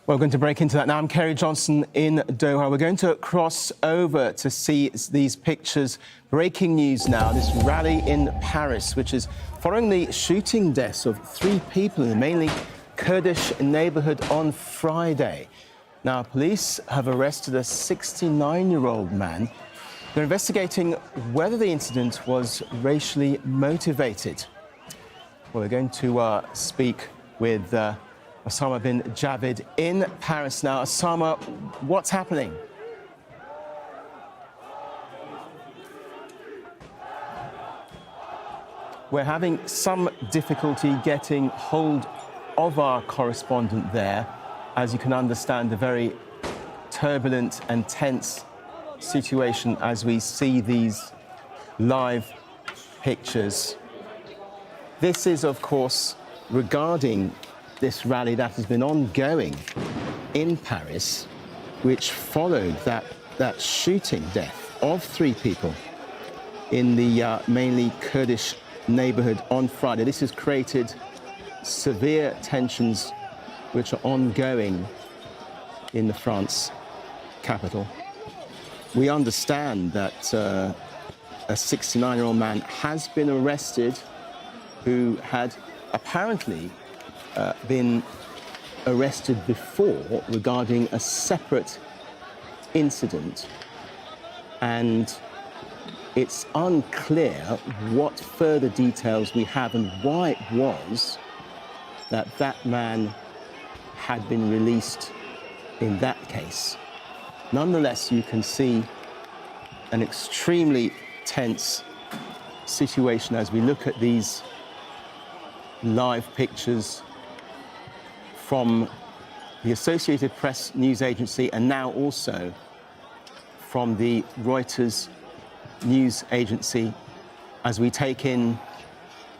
We're going to break into that now. I'm Kerry Johnson in Doha. We're going to cross over to see these pictures. Breaking news now, this rally in Paris, which is following the shooting deaths of 3 people in the mainly Kurdish neighbourhood on Friday. Now, police have arrested a 69-year-old man. They're investigating whether the incident was racially motivated. Well, we're going to speak with Osama bin Javaid in Paris now. Osama, what's happening? We're having some difficulty getting hold of our correspondent there. As you can understand, a very turbulent and tense situation as we see these live pictures. This is, of course, regarding this rally that has been ongoing in Paris, which followed that shooting death of 3 people in the mainly Kurdish neighbourhood on Friday. This has created severe tensions which are ongoing in the France capital. We understand that a 69-year-old man has been arrested who had apparently been arrested before regarding a separate incident, and it's unclear what further details we have and why it was that that man had been released in that case. Nonetheless, you can see an extremely tense situation as we look at these live pictures from the Associated Press news agency and now also from the Reuters news agency as we take in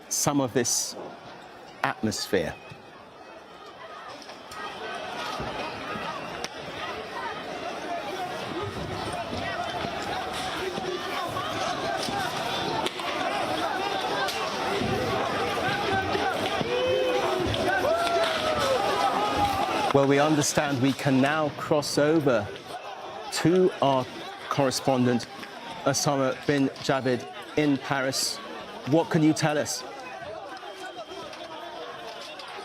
some of this atmosphere. Well, we understand we can now cross over to our correspondent, Osama bin Javaid in Paris. What can you tell us?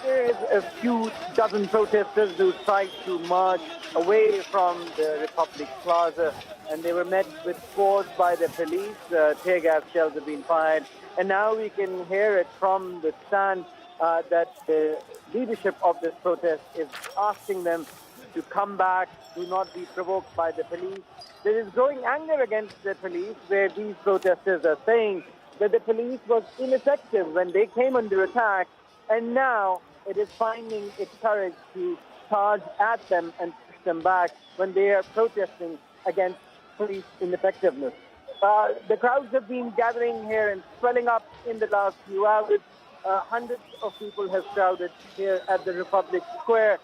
There is a few dozen protesters who tried to march away from the Republic Plaza, and they were met with force by the police. Tear gas shells have been fired, and now we can hear it from the stand that the leadership of this protest is asking them to come back, do not be provoked by the police. There is growing anger against the police, where these protesters are saying that the police was ineffective when they came under attack, and now it is finding its courage to charge at them and push them back when they are protesting against police ineffectiveness. The crowds have been gathering here and swelling up in the last few hours. Hundreds of people have crowded here at the Republic Square.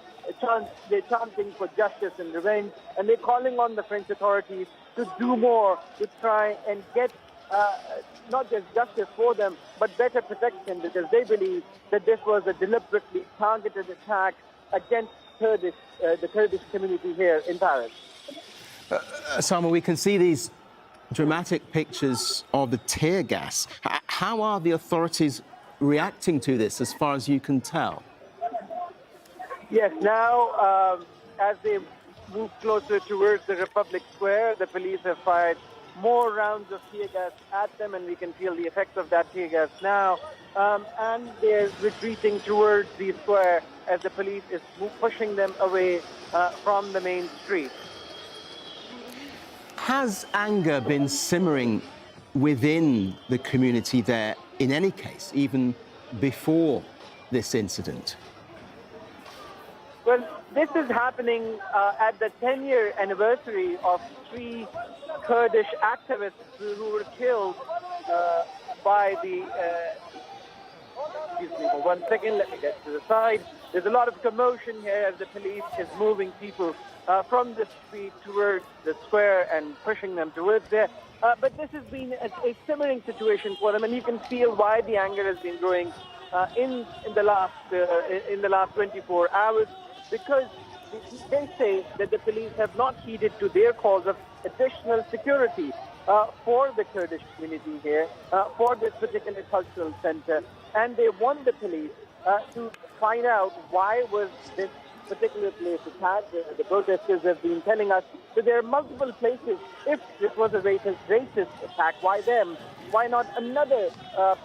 They're chanting for justice and revenge, and they're calling on the French authorities to do more to try and get not just justice for them, but better protection, because they believe that this was a deliberately targeted attack against the Kurdish community here in Paris. Osama, we can see these dramatic pictures of the tear gas. How are the authorities reacting to this, as far as you can tell? Yes, now, as they move closer towards the Republic Square, the police have fired more rounds of tear gas at them, and we can feel the effects of that tear gas now. And they're retreating towards the square as the police is pushing them away from the main street. Has anger been simmering within the community there in any case, even before this incident? Well, this is happening at the 10-year anniversary of 3 Kurdish activists who were killed by the... excuse me for 1 second, let me get to the side. There's a lot of commotion here as the police is moving people from the street towards the square and pushing them towards there. But this has been a simmering situation for them, and you can feel why the anger has been growing in the last 24 hours, because they say that the police have not heeded to their calls of additional security for the Kurdish community here, for this particular cultural center, and they want the police to find out why was this particular place attacked. The protesters have been telling us that there are multiple places. If this was a racist attack, why them? Why not another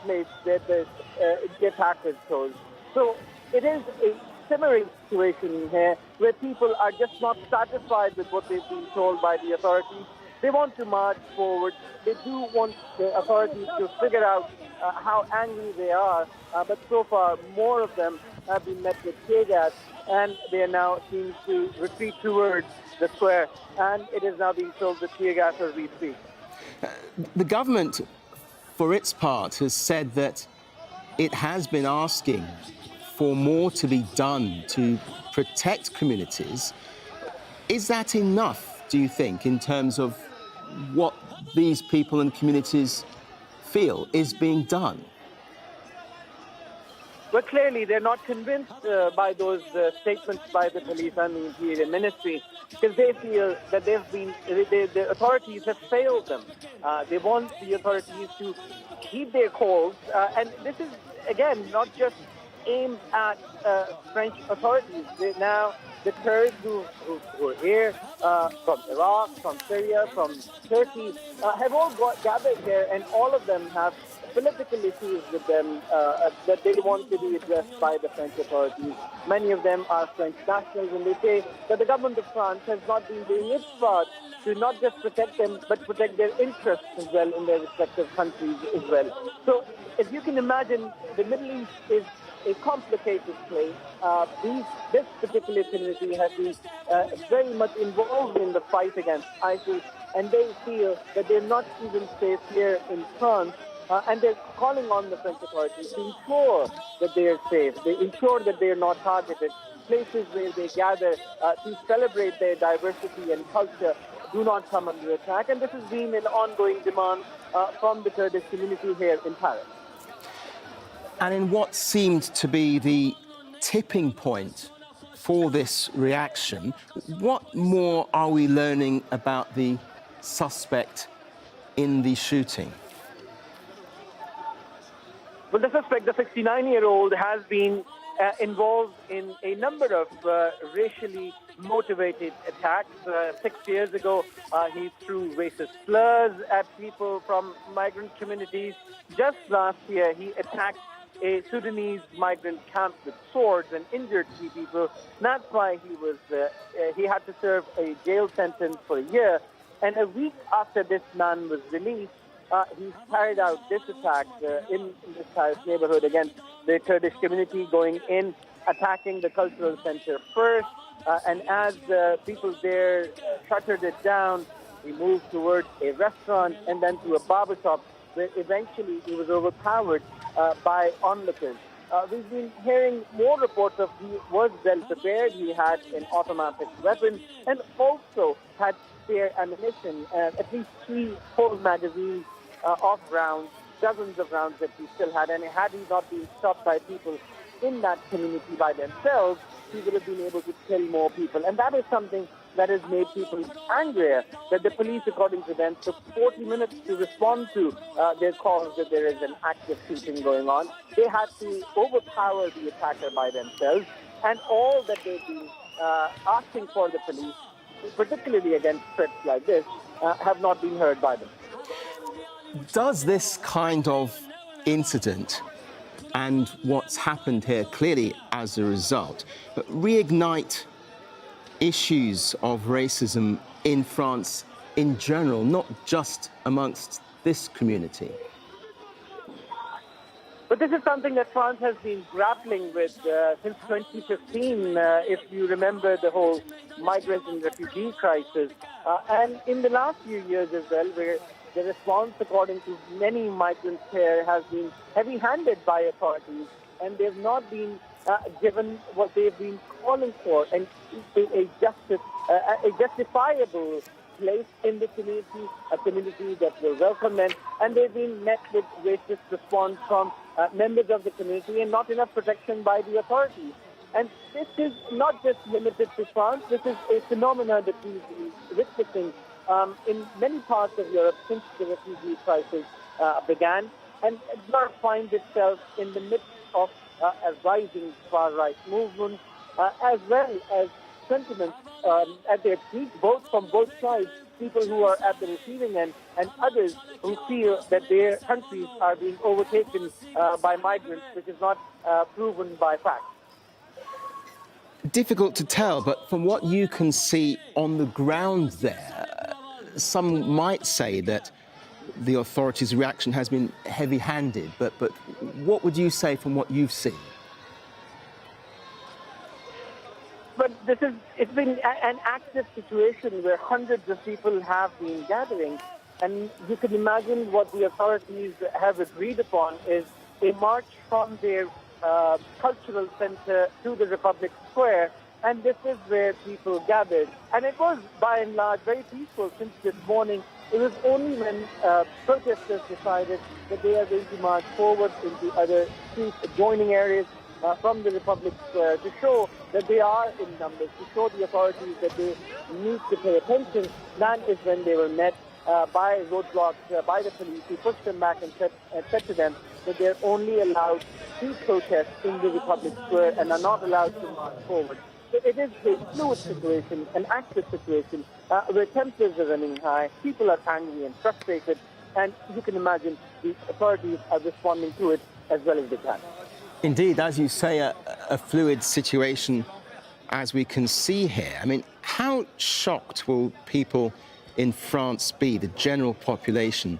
place that the attack was caused? So it is a simmering situation here where people are just not satisfied with what they've been told by the authorities. They want to march forward. They do want the authorities to figure out how angry they are. But so far, more of them have been met with tear gas, and they are now seem to retreat towards the square. And it is now being filled with tear gas as we speak. The government, for its part, has said that it has been asking for more to be done to protect communities. Is that enough, do you think, in terms of what these people and communities feel is being done? But clearly, they're not convinced by those statements by the police and the Interior Ministry, because they feel that the authorities have failed them. They want the authorities to heed their calls, and this is, again, not just aimed at French authorities. Now, the Kurds who are here from Iraq, from Syria, from Turkey, have all gathered here, and all of them have political issues with them that they want to be addressed by the French authorities. Many of them are French nationals, and they say that the government of France has not been doing its part to not just protect them, but protect their interests as well in their respective countries as well. So, as you can imagine, the Middle East is a complicated place. This particular community has been very much involved in the fight against ISIL, and they feel that they're not even safe here in France. And they're calling on the French authorities to ensure that they are safe, they ensure that they are not targeted. Places where they gather to celebrate their diversity and culture do not come under attack. And this has been an ongoing demand from the Kurdish community here in Paris. And in what seemed to be the tipping point for this reaction, what more are we learning about the suspect in the shooting? Well, the suspect, the 69-year-old, has been involved in a number of racially motivated attacks. 6 years ago, he threw racist slurs at people from migrant communities. Just last year, he attacked a Sudanese migrant camp with swords and injured 3 people. That's why he had to serve a jail sentence for a year. And a week after this man was released, he carried out this attack in this Paris neighborhood against the Kurdish community, going in, attacking the cultural center first. And as people there shuttered it down, he moved towards a restaurant and then to a barber shop, where eventually he was overpowered by onlookers. We've been hearing more reports of he was well prepared. He had an automatic weapon and also had spare ammunition, at least 3 whole magazines of rounds, dozens of rounds that he still had. And had he not been stopped by people in that community by themselves, he would have been able to kill more people. And that is something that has made people angrier, that the police, according to them, took 40 minutes to respond to their calls that there is an active shooting going on. They had to overpower the attacker by themselves. And all that they've been asking for the police, particularly against threats like this, have not been heard by them. Does this kind of incident and what's happened here clearly as a result reignite issues of racism in France in general, not just amongst this community? But this is something that France has been grappling with since 2015, if you remember the whole migrant and refugee crisis. And in the last few years as well, where the response, according to many migrants here, has been heavy-handed by authorities, and they've not been given what they've been calling for, and a justifiable place in the community, a community that will welcome them, and they've been met with racist response from members of the community and not enough protection by the authorities. And this is not just limited to France. This is a phenomenon that we've been witnessing in many parts of Europe since the refugee crisis began. And Europe finds itself in the midst of a rising far-right movement, as well as sentiments at their peak, both from both sides, people who are at the receiving end and others who feel that their countries are being overtaken by migrants, which is not proven by fact. Difficult to tell, but from what you can see on the ground there, some might say that the authorities' reaction has been heavy-handed, but what would you say from what you've seen? But it's been an active situation where hundreds of people have been gathering. And you can imagine what the authorities have agreed upon is a march from their cultural center to the Republic Square. And this is where people gathered. And it was, by and large, very peaceful since this morning. It was only when protesters decided that they are going to march forward into other streets, adjoining areas from the Republic Square to show that they are in numbers, to show the authorities that they need to pay attention. That is when they were met by roadblocks, by the police, who pushed them back and said to them that they're only allowed to protest in the Republic Square and are not allowed to march forward. So it is a fluid situation, an active situation, where temperatures are running high, people are angry and frustrated, and you can imagine the authorities are responding to it as well as they can. Indeed, as you say, a fluid situation, as we can see here. I mean, how shocked will people in France be, the general population,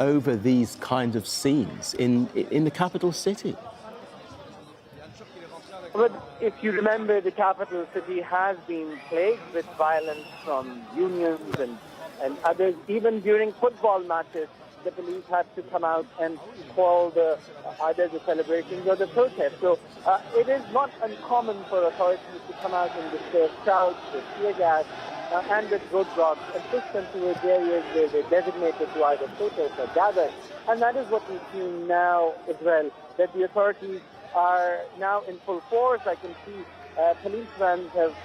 over these kind of scenes in the capital city? But if you remember, the capital city has been plagued with violence from unions and others. Even during football matches, the police had to come out and quell either the celebrations or the protests. So it is not uncommon for authorities to come out and disperse crowds with tear gas and with roadblocks and push them towards areas where they're designated to either protest or gather. And that is what we've seen now as well, that the authorities are now in full force. I can see police vans have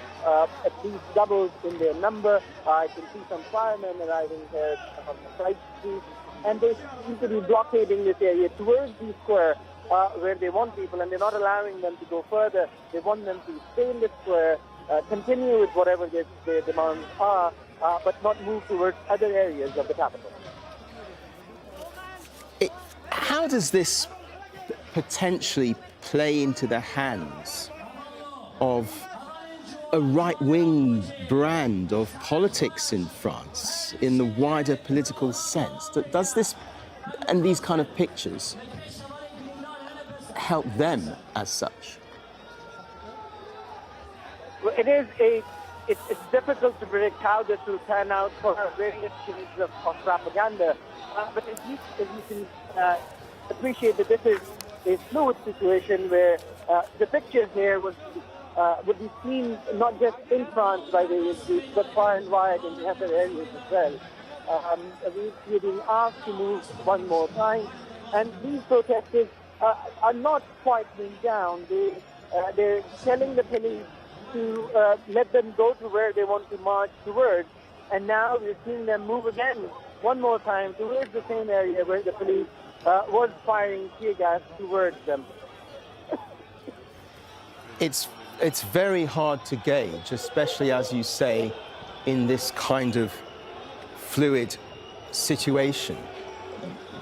at least doubled in their number. I can see some firemen arriving here on the side streets. And they seem to be blockading this area towards the square where they want people, and they're not allowing them to go further. They want them to stay in the square, continue with whatever their demands are, but not move towards other areas of the capital. How does this potentially play into the hands of a right-wing brand of politics in France in the wider political sense? Does this and these kind of pictures help them as such? Well, it's difficult to predict how this will pan out for various kinds of propaganda, but at least as you can appreciate that this is a fluid situation where the pictures here would be seen not just in France by the streets, but far and wide in the other areas as well. We're being asked to move one more time, and these protesters are not quieting down. They're telling the police to let them go to where they want to march towards, and now we're seeing them move again one more time towards the same area where the police was firing tear gas towards them. It's very hard to gauge, especially, as you say, in this kind of fluid situation.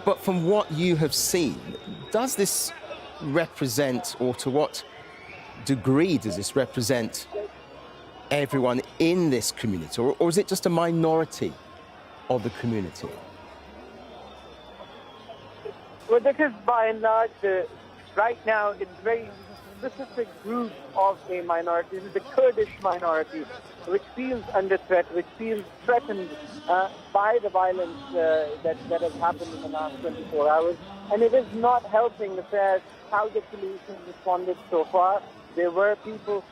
But from what you have seen, does this represent, or to what degree does this represent everyone in this community, or is it just a minority of the community? Well, this is by and large, right now, it's very specific group of a minority. This is the Kurdish minority, which feels under threat, which feels threatened by the violence that has happened in the last 24 hours. And it is not helping affairs how the police have responded so far. There were people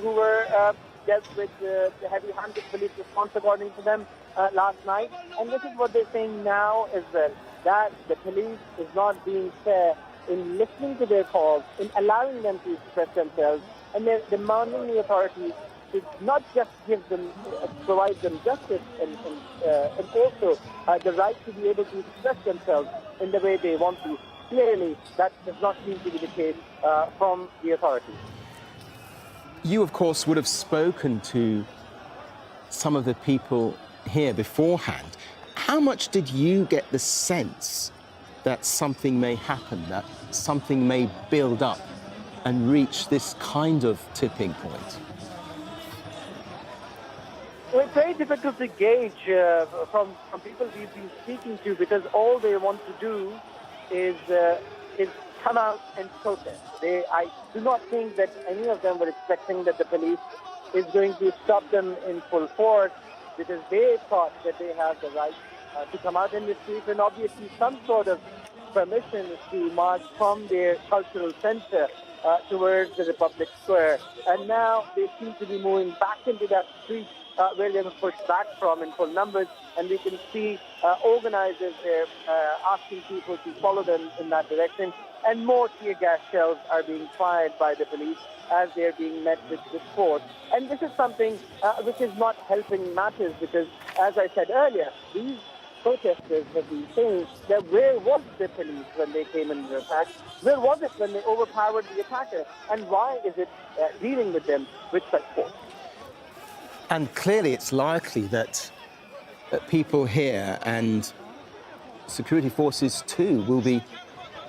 who were dealt with the heavy-handed police response, according to them, last night. And this is what they're saying now as well, that the police is not being fair in listening to their calls, in allowing them to express themselves, and they're demanding the authorities to not just give them, provide them justice and also the right to be able to express themselves in the way they want to. Clearly, that does not seem to be the case from the authorities. You, of course, would have spoken to some of the people here beforehand. How much did you get the sense that something may happen, that something may build up and reach this kind of tipping point? Well, it's very difficult to gauge from people we've been speaking to, because all they want to do is come out and protest. I do not think that any of them were expecting that the police is going to stop them in full force, because they thought that they have the right to come out in the streets, and obviously some sort of permission to march from their cultural center towards the Republic Square. And now they seem to be moving back into that street where they were pushed back from in full numbers, and we can see organizers there asking people to follow them in that direction, and more tear gas shells are being fired by the police as they're being met with force. And this is something which is not helping matters, because, as I said earlier, these protesters have been saying that where was the police when they came in the attack? Where was it when they overpowered the attacker? And why is it dealing with them with such force? And clearly it's likely that people here and security forces too will be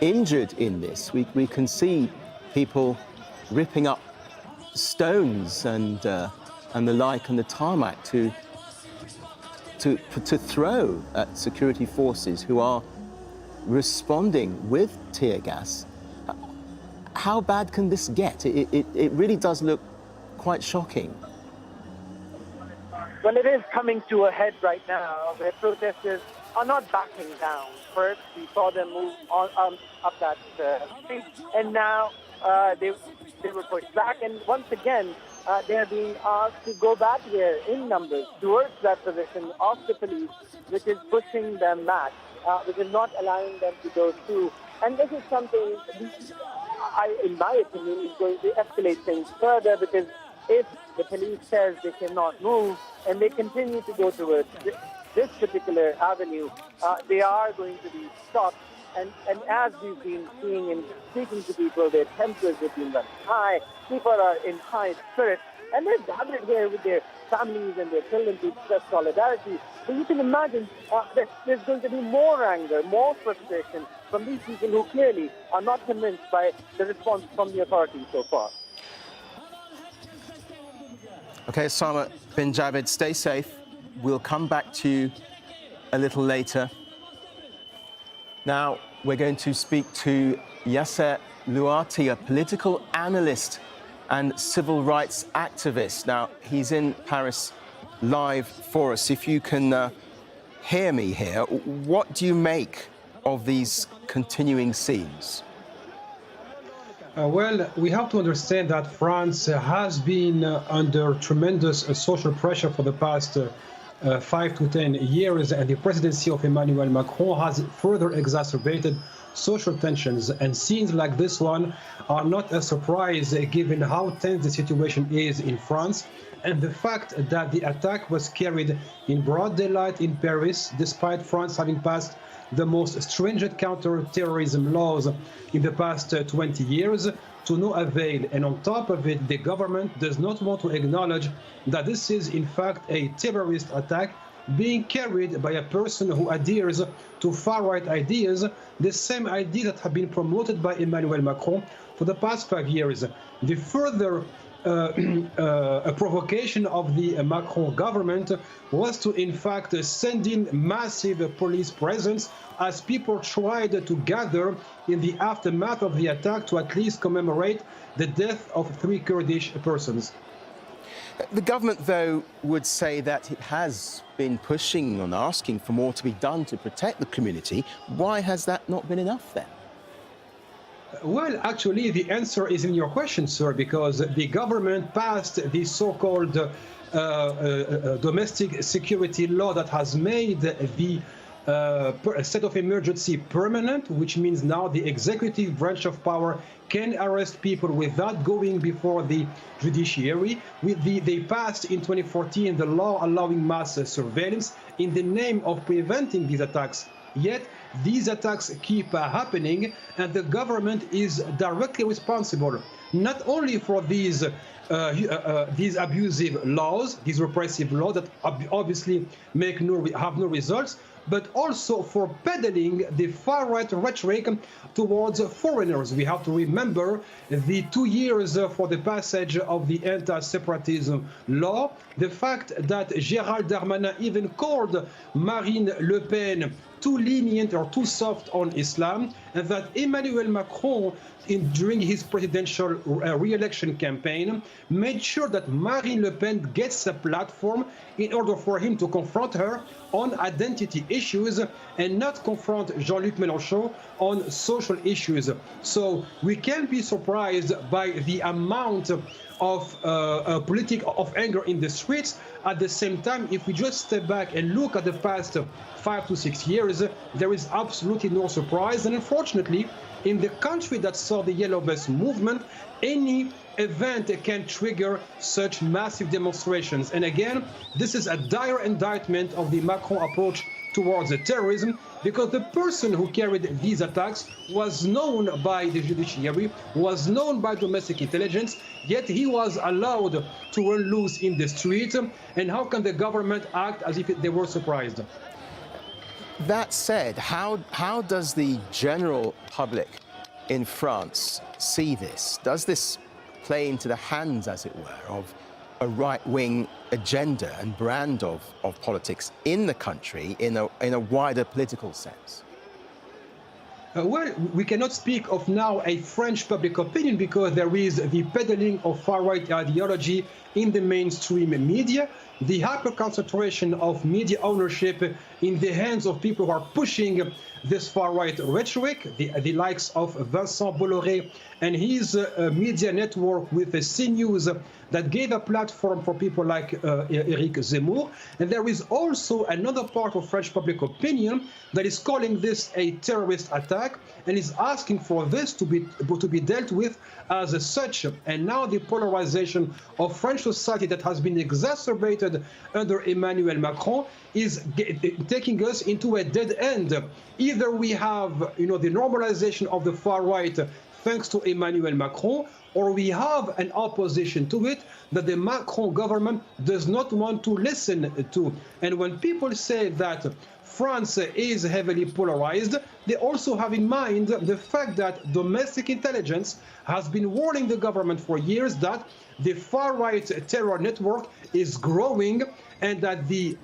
injured in this. We can see people ripping up stones and the like on the tarmac to throw at security forces who are responding with tear gas. How bad can this get? It really does look quite shocking. Well, it is coming to a head right now, where protesters are not backing down. First, we saw them move on up that street, and now they were pushed back. And once again, they're being asked to go back there in numbers towards that position of the police, which is pushing them back, which is not allowing them to go through. And this is something, in my opinion, is going to escalate things further, because if the police says they cannot move and they continue to go towards this particular avenue, they are going to be stopped. And as we've been seeing in speaking to people, their temperatures have been running high. People are in high spirits, and they're gathered here with their families and their children to express solidarity. So you can imagine that there's going to be more anger, more frustration from these people who clearly are not convinced by the response from the authorities so far. Okay, Osama bin Javaid, stay safe. We'll come back to you a little later. Now, we're going to speak to Yasser Loutai, a political analyst and civil rights activist. Now, he's in Paris live for us. If you can hear me here, what do you make of these continuing scenes? Well, we have to understand that France has been under tremendous social pressure for the past 5 to 10 years, and the presidency of Emmanuel Macron has further exacerbated social tensions. And scenes like this one are not a surprise given how tense the situation is in France, and the fact that the attack was carried in broad daylight in Paris, despite France having passed the most stringent counter-terrorism laws in the past 20 years, to no avail. And on top of it, the government does not want to acknowledge that this is in fact a terrorist attack being carried by a person who adheres to far-right ideas, the same ideas that have been promoted by Emmanuel Macron for the past 5 years. The further a provocation of the Macron government was to, in fact, send in massive police presence as people tried to gather in the aftermath of the attack to at least commemorate the death of 3 Kurdish persons. The government, though, would say that it has been pushing and asking for more to be done to protect the community. Why has that not been enough then? Well, actually, the answer is in your question, sir, because the government passed the so-called domestic security law that has made the a state of emergency permanent, which means now the executive branch of power can arrest people without going before the judiciary. They passed in 2014 the law allowing mass surveillance in the name of preventing these attacks. Yet these attacks keep happening, and the government is directly responsible not only for these abusive laws, these repressive laws that obviously have no results, but also for peddling the far-right rhetoric towards foreigners. We have to remember the 2 years for the passage of the anti-separatism law, the fact that Gérald Darmanin even called Marine Le Pen too lenient or too soft on Islam, and that Emmanuel Macron, during his presidential re-election campaign, made sure that Marine Le Pen gets a platform in order for him to confront her on identity issues and not confront Jean-Luc Mélenchon on social issues. So we can't be surprised by the amount of anger in the streets. At the same time, if we just step back and look at the past 5 to 6 years, there is absolutely no surprise. And unfortunately, in the country that saw the Yellow Vest movement, any event can trigger such massive demonstrations. And again, this is a dire indictment of the Macron approach towards terrorism, because the person who carried these attacks was known by the judiciary, was known by domestic intelligence, yet he was allowed to run loose in the streets. And how can the government act as if they were surprised? That said, how does the general public in France see this? Does this play into the hands, as it were, of a right-wing agenda and brand of politics in the country in a wider political sense? Well, we cannot speak of now a French public opinion because there is the peddling of far-right ideology in the mainstream media, the hyper-concentration of media ownership in the hands of people who are pushing this far-right rhetoric, the likes of Vincent Bolloré and his media network with CNews that gave a platform for people like Eric Zemmour. And there is also another part of French public opinion that is calling this a terrorist attack and is asking for this to be dealt with as such. And now the polarization of French society that has been exacerbated under Emmanuel Macron is taking us into a dead end. Either we have, the normalization of the far right thanks to Emmanuel Macron, or we have an opposition to it that the Macron government does not want to listen to. And when people say that France is heavily polarized, they also have in mind the fact that domestic intelligence has been warning the government for years that the far-right terror network is growing and that the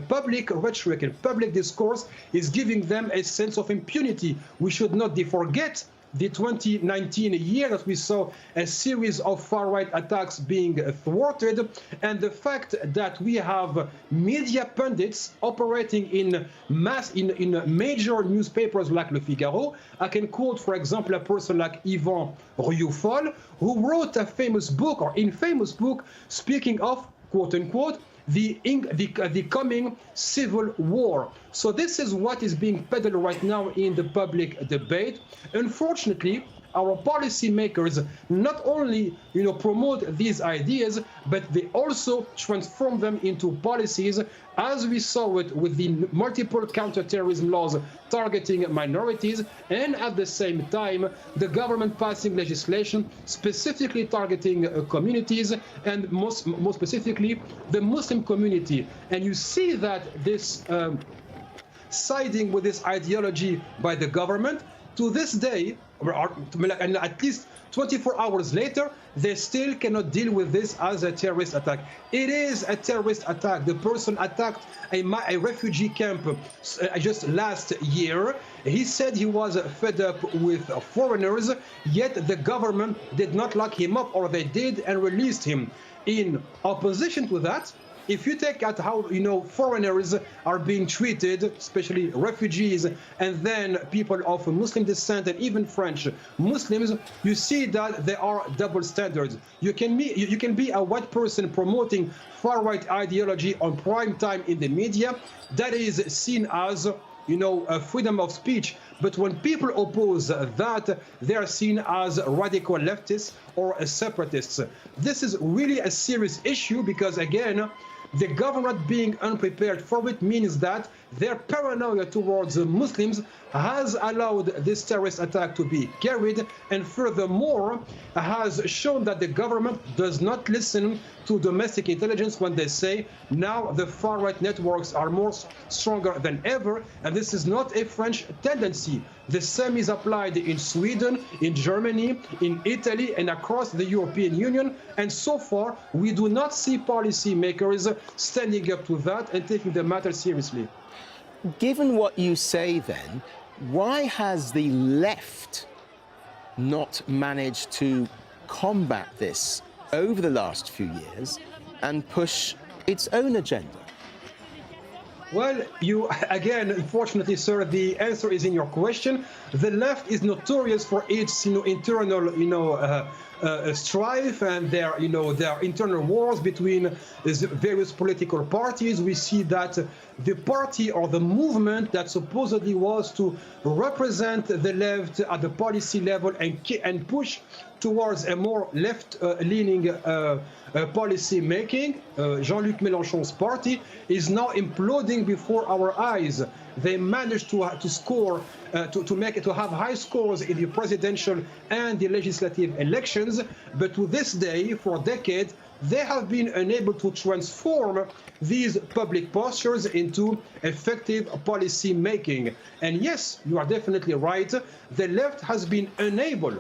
public rhetoric and public discourse is giving them a sense of impunity. We should not forget the 2019 year that we saw a series of far-right attacks being thwarted, and the fact that we have media pundits operating in major newspapers like Le Figaro. I can quote, for example, a person like Yvan Rioufol, who wrote a famous book, or infamous book, speaking of, quote-unquote, the coming civil war. So this is what is being peddled right now in the public debate. Unfortunately, our policymakers not only promote these ideas, but they also transform them into policies, as we saw it with the multiple counterterrorism laws targeting minorities, and at the same time the government passing legislation specifically targeting communities, and most specifically the Muslim community. And you see that this siding with this ideology by the government to this day, and at least 24 hours later, they still cannot deal with this as a terrorist attack. It is a terrorist attack. The person attacked a refugee camp just last year. He said he was fed up with foreigners, yet the government did not lock him up, or they did, and released him. In opposition to that, if you take out how foreigners are being treated, especially refugees, and then people of Muslim descent and even French Muslims, you see that there are double standards. You can be a white person promoting far-right ideology on prime time in the media. That is seen as freedom of speech. But when people oppose that, they are seen as radical leftists or separatists. This is really a serious issue because, again, the government being unprepared for it means that their paranoia towards Muslims has allowed this terrorist attack to be carried, and furthermore has shown that the government does not listen to domestic intelligence when they say now the far-right networks are stronger than ever, and this is not a French tendency. The same is applied in Sweden, in Germany, in Italy, and across the European Union, and so far we do not see policymakers standing up to that and taking the matter seriously. Given what you say then, why has the left not managed to combat this over the last few years and push its own agenda? Well, again, unfortunately, sir, the answer is in your question. The left is notorious for its, internal, strife and their internal wars between various political parties. We see that the party or the movement that supposedly was to represent the left at the policy level and push towards a more left-leaning policy making, Jean-Luc Mélenchon's party, is now imploding before our eyes. They managed to score, to have high scores in the presidential and the legislative elections, but to this day, for decades, they have been unable to transform these public postures into effective policy making. And yes, you are definitely right. The left has been unable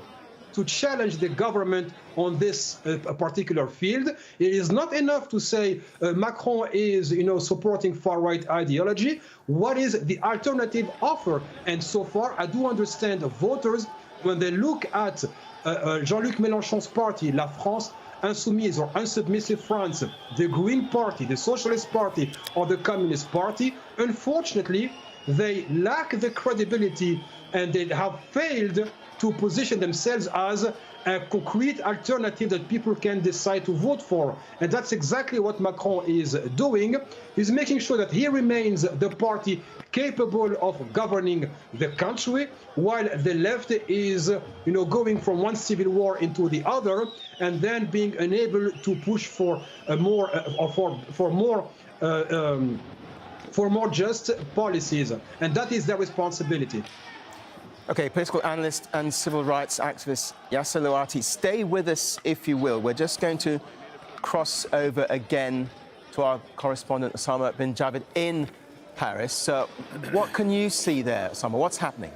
to challenge the government on this particular field. It is not enough to say Macron is, supporting far-right ideology. What is the alternative offer? And so far, I do understand voters, when they look at Jean-Luc Mélenchon's party, La France Insoumise or Unsubmissive France, the Green Party, the Socialist Party, or the Communist Party, unfortunately, they lack the credibility and they have failed to position themselves as a concrete alternative that people can decide to vote for. And that's exactly what Macron is doing. He's making sure that he remains the party capable of governing the country, while the left is, going from one civil war into the other, and then being unable to push for more just policies. And that is their responsibility. Okay, political analyst and civil rights activist Yasser Loutai, stay with us if you will. We're just going to cross over again to our correspondent Osama bin Javaid in Paris. So what can you see there, Osama? What's happening?